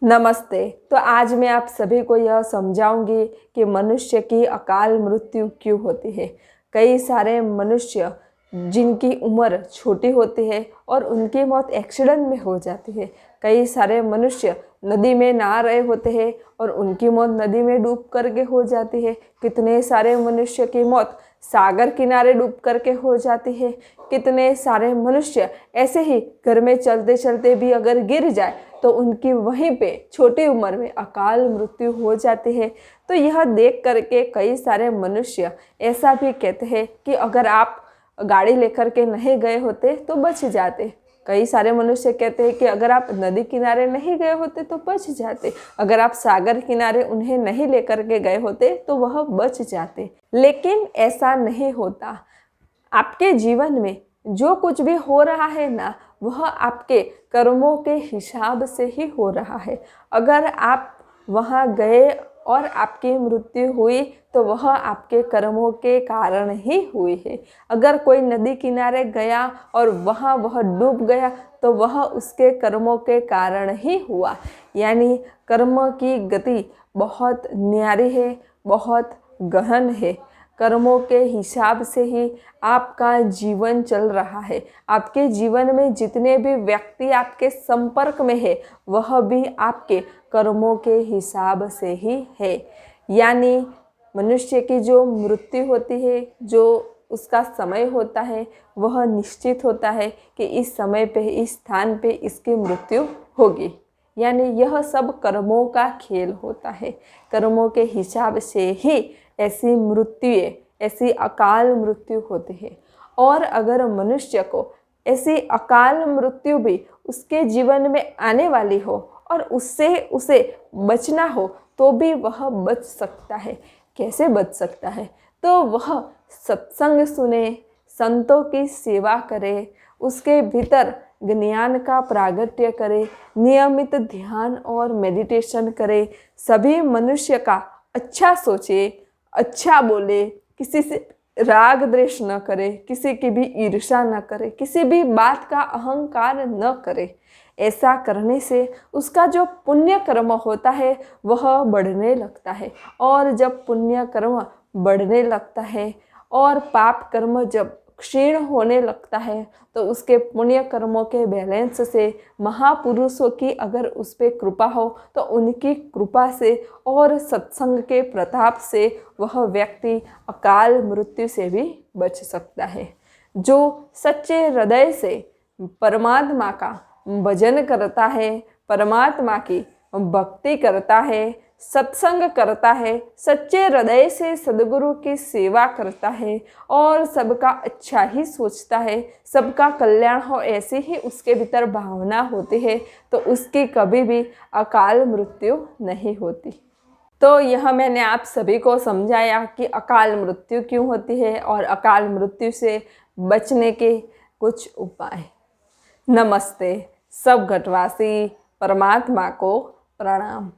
नमस्ते। तो आज मैं आप सभी को यह समझाऊंगी कि मनुष्य की अकाल मृत्यु क्यों होती है। कई सारे मनुष्य जिनकी उम्र छोटी होती है और उनकी मौत एक्सीडेंट में हो जाती है। कई सारे मनुष्य नदी में नहा रहे होते हैं और उनकी मौत नदी में डूब करके हो जाती है। कितने सारे मनुष्य की मौत सागर किनारे डूब करके हो जाती है। कितने सारे मनुष्य ऐसे ही घर में चलते चलते भी अगर गिर जाए तो उनकी वहीं पे छोटी उम्र में अकाल मृत्यु हो जाती है। तो यह देख करके कई सारे मनुष्य ऐसा भी कहते हैं कि अगर आप गाड़ी लेकर के नहीं गए होते तो बच जाते। कई सारे मनुष्य कहते हैं कि अगर आप नदी किनारे नहीं गए होते तो बच जाते। अगर आप सागर किनारे उन्हें नहीं लेकर के गए होते तो वह बच जाते। लेकिन ऐसा नहीं होता। आपके जीवन में जो कुछ भी हो रहा है ना, वह आपके कर्मों के हिसाब से ही हो रहा है। अगर आप वहाँ गए और आपकी मृत्यु हुई तो वह आपके कर्मों के कारण ही हुई है। अगर कोई नदी किनारे गया और वहाँ वह डूब गया तो वह उसके कर्मों के कारण ही हुआ। यानी कर्म की गति बहुत न्यारी है, बहुत गहन है। कर्मों के हिसाब से ही आपका जीवन चल रहा है। आपके जीवन में जितने भी व्यक्ति आपके संपर्क में है वह भी आपके कर्मों के हिसाब से ही है। यानी मनुष्य की जो मृत्यु होती है, जो उसका समय होता है, वह निश्चित होता है कि इस समय पे, इस स्थान पे इसकी मृत्यु होगी। यानी यह सब कर्मों का खेल होता है। कर्मों के हिसाब से ही ऐसी मृत्युएं, ऐसी अकाल मृत्यु होती है। और अगर मनुष्य को ऐसी अकाल मृत्यु भी उसके जीवन में आने वाली हो और उससे उसे बचना हो तो भी वह बच सकता है। कैसे बच सकता है? तो वह सत्संग सुने, संतों की सेवा करे, उसके भीतर ज्ञान का प्रागट्य करे, नियमित ध्यान और मेडिटेशन करे, सभी मनुष्य का अच्छा सोचे, अच्छा बोले, किसी से राग द्वेष न करे, किसी की भी ईर्ष्या न करे, किसी भी बात का अहंकार न करे। ऐसा करने से उसका जो पुण्य कर्म होता है वह बढ़ने लगता है। और जब पुण्य कर्म बढ़ने लगता है और पाप कर्म जब क्षीण होने लगता है तो उसके पुण्य कर्मों के बैलेंस से महापुरुषों की अगर उस पर कृपा हो तो उनकी कृपा से और सत्संग के प्रताप से वह व्यक्ति अकाल मृत्यु से भी बच सकता है। जो सच्चे हृदय से परमात्मा का भजन करता है, परमात्मा की भक्ति करता है, सत्संग करता है, सच्चे हृदय से सद्गुरु की सेवा करता है और सबका अच्छा ही सोचता है, सबका कल्याण हो ऐसी ही उसके भीतर भावना होती है, तो उसकी कभी भी अकाल मृत्यु नहीं होती। तो यह मैंने आप सभी को समझाया कि अकाल मृत्यु क्यों होती है और अकाल मृत्यु से बचने के कुछ उपाय। नमस्ते। सब घटवासी परमात्मा को प्रणाम।